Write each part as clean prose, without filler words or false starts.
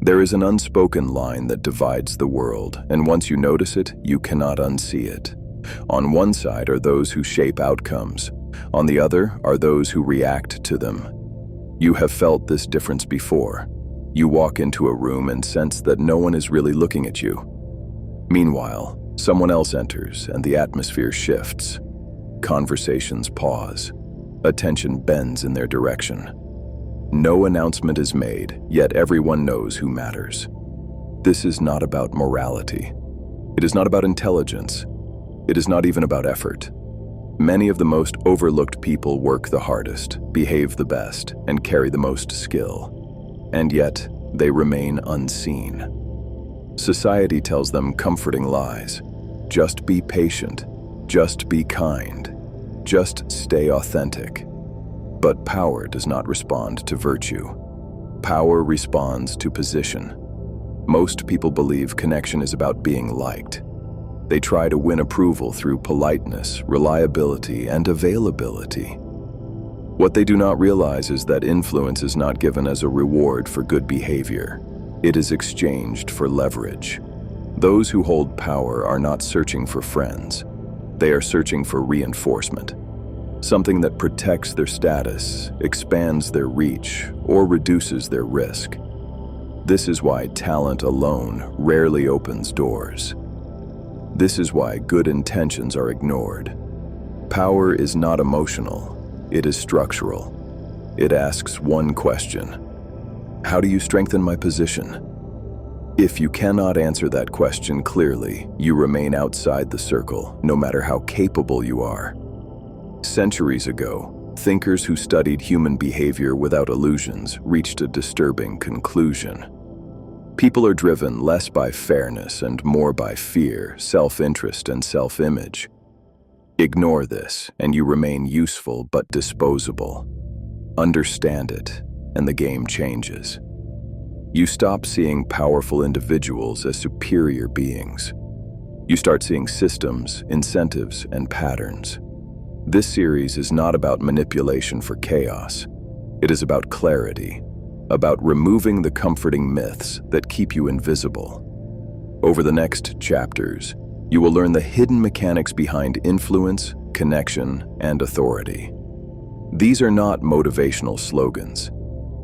There is an unspoken line that divides the world, and once you notice it, you cannot unsee it. On one side are those who shape outcomes. On the other are those who react to them. You have felt this difference before. You walk into a room and sense that no one is really looking at you. Meanwhile, someone else enters and the atmosphere shifts. Conversations pause. Attention bends in their direction. No announcement is made, yet everyone knows who matters. This is not about morality. It is not about intelligence. It is not even about effort. Many of the most overlooked people work the hardest, behave the best, and carry the most skill. And yet, they remain unseen. Society tells them comforting lies. Just be patient. Just be kind. Just stay authentic. But power does not respond to virtue. Power responds to position. Most people believe connection is about being liked. They try to win approval through politeness, reliability, and availability. What they do not realize is that influence is not given as a reward for good behavior. It is exchanged for leverage. Those who hold power are not searching for friends. They are searching for reinforcement. Something that protects their status, expands their reach, or reduces their risk. This is why talent alone rarely opens doors. This is why good intentions are ignored. Power is not emotional, it is structural. It asks one question: how do you strengthen my position? If you cannot answer that question clearly, you remain outside the circle, no matter how capable you are. Centuries ago, thinkers who studied human behavior without illusions reached a disturbing conclusion. People are driven less by fairness and more by fear, self-interest, and self-image. Ignore this, and you remain useful but disposable. Understand it, and the game changes. You stop seeing powerful individuals as superior beings. You start seeing systems, incentives, and patterns. This series is not about manipulation for chaos. It is about clarity, about removing the comforting myths that keep you invisible. Over the next chapters, you will learn the hidden mechanics behind influence, connection, and authority. These are not motivational slogans.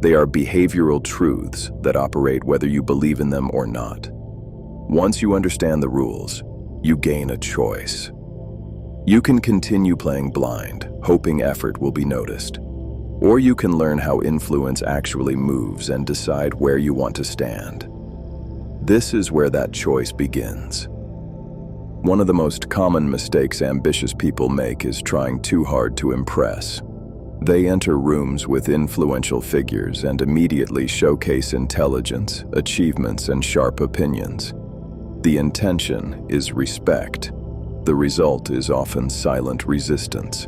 They are behavioral truths that operate whether you believe in them or not. Once you understand the rules, you gain a choice. You can continue playing blind, hoping effort will be noticed. Or you can learn how influence actually moves and decide where you want to stand. This is where that choice begins. One of the most common mistakes ambitious people make is trying too hard to impress. They enter rooms with influential figures and immediately showcase intelligence, achievements, and sharp opinions. The intention is respect. The result is often silent resistance.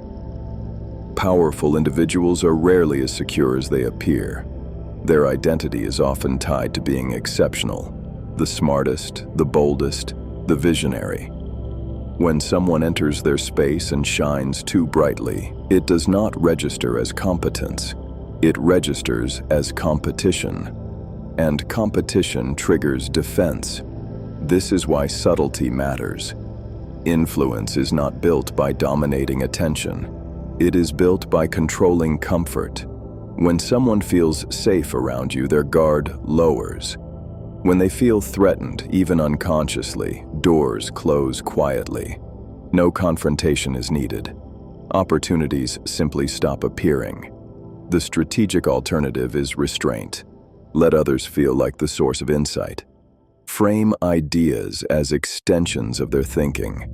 Powerful individuals are rarely as secure as they appear. Their identity is often tied to being exceptional, the smartest, the boldest, the visionary. When someone enters their space and shines too brightly, it does not register as competence. It registers as competition. And competition triggers defense. This is why subtlety matters. Influence is not built by dominating attention. It is built by controlling comfort. When someone feels safe around you, their guard lowers. When they feel threatened, even unconsciously, doors close quietly. No confrontation is needed. Opportunities simply stop appearing. The strategic alternative is restraint. Let others feel like the source of insight. Frame ideas as extensions of their thinking.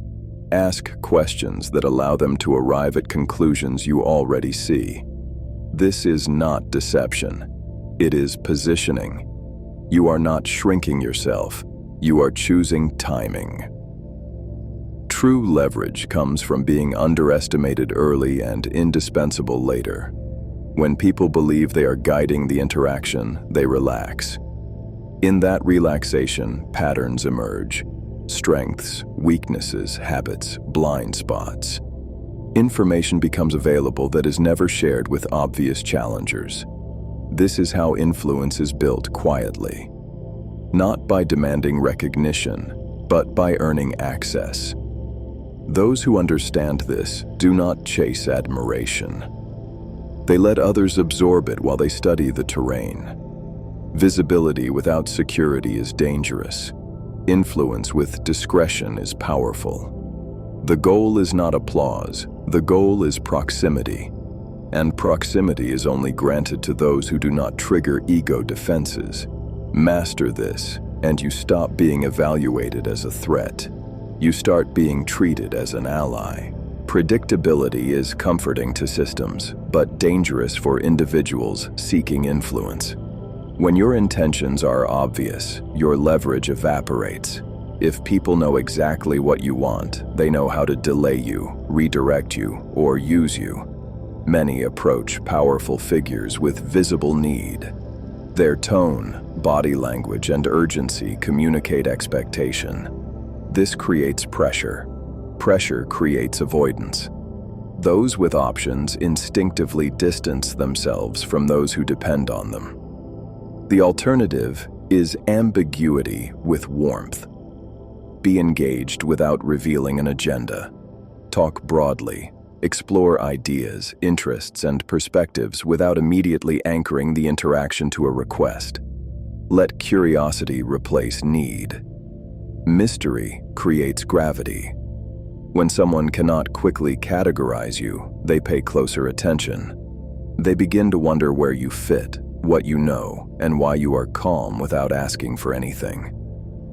Ask questions that allow them to arrive at conclusions you already see. This is not deception. It is positioning. You are not shrinking yourself. You are choosing timing. True leverage comes from being underestimated early and indispensable later. When people believe they are guiding the interaction, they relax. In that relaxation, patterns emerge. Strengths, weaknesses, habits, blind spots. Information becomes available that is never shared with obvious challengers. This is how influence is built quietly. not by demanding recognition, but by earning access. Those who understand this do not chase admiration. They let others absorb it while they study the terrain. Visibility without security is dangerous. Influence with discretion is powerful. The goal is not applause, the goal is proximity. And proximity is only granted to those who do not trigger ego defenses. Master this, and you stop being evaluated as a threat. You start being treated as an ally. Predictability is comforting to systems, but dangerous for individuals seeking influence. When your intentions are obvious, your leverage evaporates. If people know exactly what you want, they know how to delay you, redirect you, or use you. Many approach powerful figures with visible need. Their tone, body language, and urgency communicate expectation. This creates pressure. Pressure creates avoidance. Those with options instinctively distance themselves from those who depend on them. The alternative is ambiguity with warmth. Be engaged without revealing an agenda. Talk broadly. Explore ideas, interests, and perspectives without immediately anchoring the interaction to a request. Let curiosity replace need. Mystery creates gravity. When someone cannot quickly categorize you, they pay closer attention. They begin to wonder where you fit, what you know, and why you are calm without asking for anything.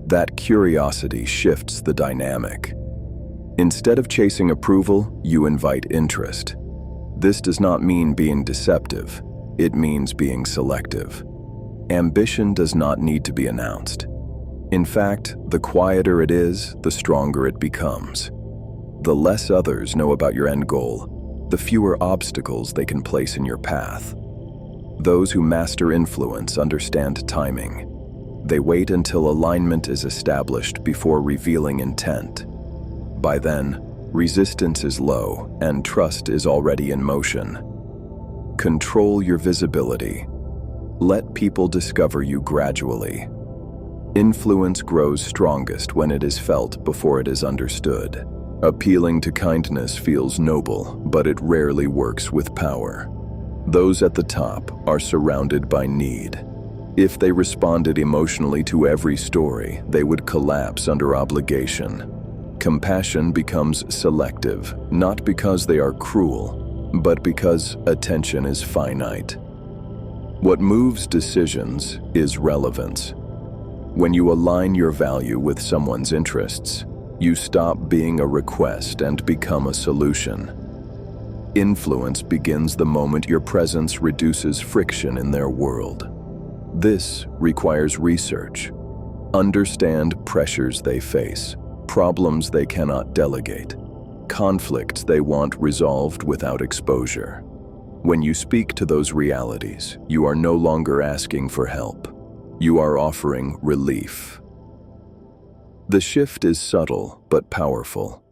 That curiosity shifts the dynamic. Instead of chasing approval, you invite interest. This does not mean being deceptive. It means being selective. Ambition does not need to be announced. In fact, the quieter it is, the stronger it becomes. The less others know about your end goal, the fewer obstacles they can place in your path. Those who master influence understand timing. They wait until alignment is established before revealing intent. By then, resistance is low and trust is already in motion. Control your visibility. Let people discover you gradually. Influence grows strongest when it is felt before it is understood. Appealing to kindness feels noble, but it rarely works with power. Those at the top are surrounded by need. If they responded emotionally to every story, they would collapse under obligation. Compassion becomes selective, not because they are cruel, but because attention is finite. What moves decisions is relevance. When you align your value with someone's interests, you stop being a request and become a solution. Influence begins the moment your presence reduces friction in their world. This requires research. Understand pressures they face, problems they cannot delegate, conflicts they want resolved without exposure. When you speak to those realities, you are no longer asking for help. You are offering relief. The shift is subtle but powerful.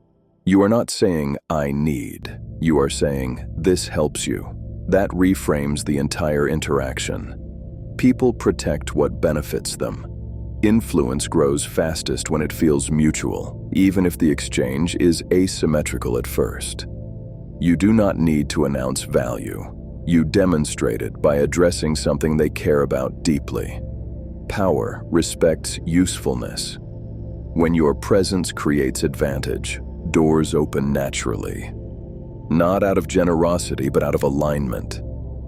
You are not saying, "I need." You are saying, "This helps you." That reframes the entire interaction. People protect what benefits them. Influence grows fastest when it feels mutual, even if the exchange is asymmetrical at first. You do not need to announce value. You demonstrate it by addressing something they care about deeply. Power respects usefulness. When your presence creates advantage, doors open naturally. Not out of generosity, but out of alignment.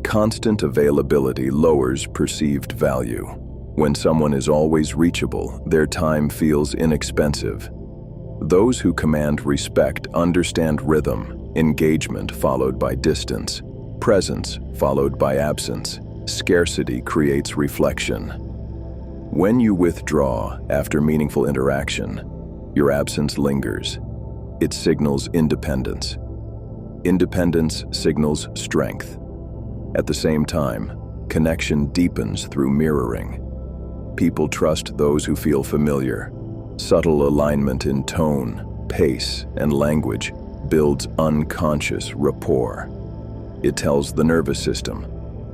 Constant availability lowers perceived value. When someone is always reachable, their time feels inexpensive. Those who command respect understand rhythm, engagement followed by distance, presence followed by absence. Scarcity creates reflection. When you withdraw after meaningful interaction, your absence lingers. It signals independence. Independence signals strength. At the same time, connection deepens through mirroring. People trust those who feel familiar. Subtle alignment in tone, pace, and language builds unconscious rapport. It tells the nervous system,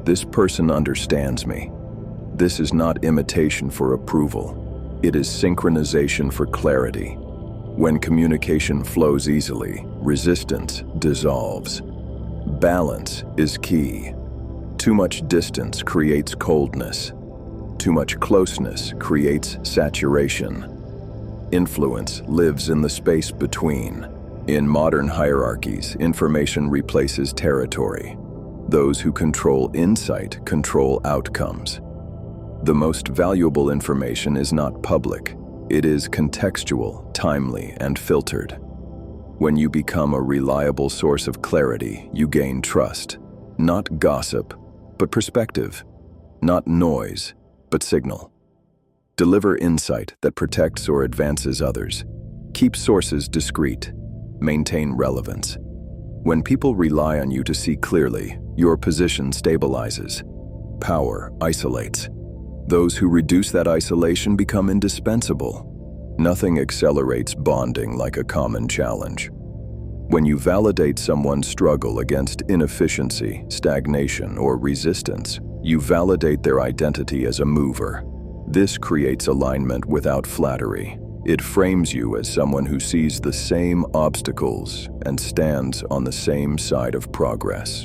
"This person understands me." This is not imitation for approval. It is synchronization for clarity. When communication flows easily, resistance dissolves. Balance is key. Too much distance creates coldness. Too much closeness creates saturation. Influence lives in the space between. In modern hierarchies, information replaces territory. Those who control insight control outcomes. The most valuable information is not public. It is contextual, timely, and filtered. When you become a reliable source of clarity, you gain trust. Not gossip, but perspective. Not noise, but signal. Deliver insight that protects or advances others. Keep sources discreet. Maintain relevance. When people rely on you to see clearly, your position stabilizes. Power isolates. Those who reduce that isolation become indispensable. Nothing accelerates bonding like a common challenge. When you validate someone's struggle against inefficiency, stagnation, or resistance, you validate their identity as a mover. This creates alignment without flattery. It frames you as someone who sees the same obstacles and stands on the same side of progress.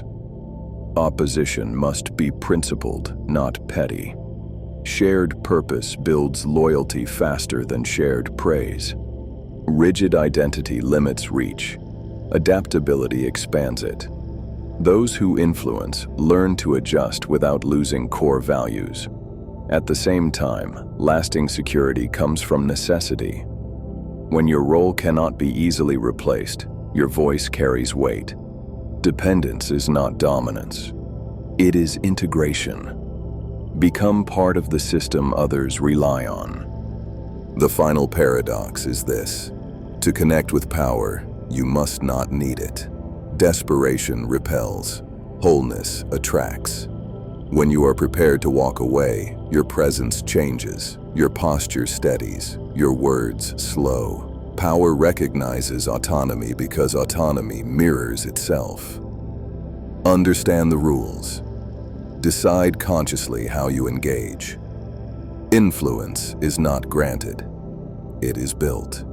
Opposition must be principled, not petty. Shared purpose builds loyalty faster than shared praise. Rigid identity limits reach. Adaptability expands it. Those who influence learn to adjust without losing core values. At the same time, lasting security comes from necessity. When your role cannot be easily replaced, your voice carries weight. Dependence is not dominance. It is integration. Become part of the system others rely on. The final paradox is this: to connect with power, you must not need it. Desperation repels. Wholeness attracts. When you are prepared to walk away, your presence changes, your posture steadies, your words slow. Power recognizes autonomy because autonomy mirrors itself. Understand the rules. Decide consciously how you engage. Influence is not granted, it is built.